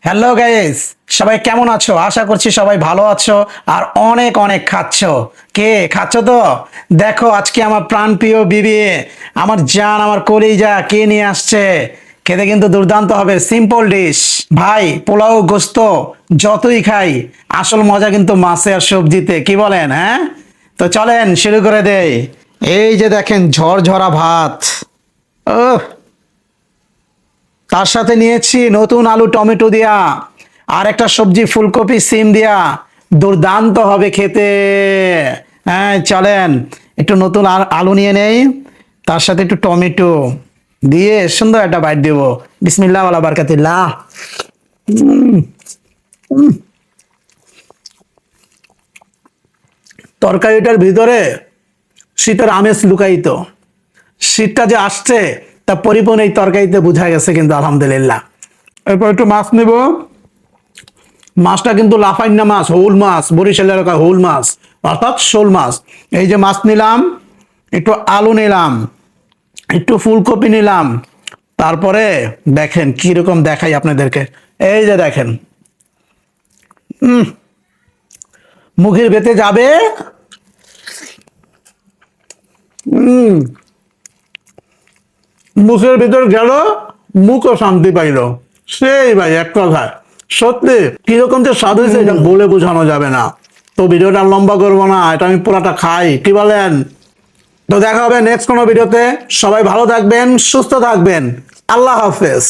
Hello guys, সবাই কেমন আছো? আশা করছি সবাই ভালো আছো আর অনেক অনেক খাচ্ছো। কে খাচ্ছো তো? দেখো আজকে আমার প্রাণপ্রিয় বিবি, আমার জান, আমার কলিজা কে নিয়ে আসছে। খেতে কিন্তু দুর্দান্ত হবে, সিম্পল ডিশ। ভাই পোলাও গোস্ত যতই খাই, আসল মজা কিন্তু মাছে আর সবজিতে, কি বলেন? হ্যাঁ, তো চলেন শুরু করে দেই। এই যে দেখেন ঝরঝরা ভাত, ও, তার সাথে নিয়েছি নতুন আলু টমেটো দিয়া আর একটা সবজি ফুলকপি সিম দিয়া। দুর্দান্ত হবে খেতে। হ্যাঁ চলেন, একটু নতুন আলু নিয়ে নেই, তার সাথে একটু টমেটো দিয়ে সুন্দর একটা বাইট দেবো। বিসমিল্লাহ ওয়ালা বারকাতিল্লাহ। উম, উম, তরকারিটার ভিতরে শীতের আমেজ লুকায়িত। শীতটা যে আসছে তা পরিপূর্ণ এই তরকারিতে বোঝা গেছে কিন্তু, আলহামদুলিল্লাহ। এরপর একটু মাছ নিব। মাছটা কিন্তু লাফাইন্না মাছ, হৌল মাছ, বরিশাল এলাকার হৌল মাছ, অর্থাৎ শোল মাছ। এই যে মাছ নিলাম, একটু আলু নিলাম, একটু ফুলকপি নিলাম, তারপরে দেখেন কিরকম দেখাই আপনাদেরকে। এই যে দেখেন, মুখের ভেতরে যাবে। উম মুখের ভিতর গেল, মুখও শান্তি পাইল। সেই ভাই এক কথায় সত্যি কিরকম যে স্বাদ হয়েছে এটা বলে বোঝানো যাবে না। তো ভিডিওটা লম্বা করবো না, এটা আমি পুরাটা খাই, কি বলেন? তো দেখা হবে নেক্সট কোনো ভিডিওতে। সবাই ভালো থাকবেন, সুস্থ থাকবেন। আল্লাহ হাফেজ।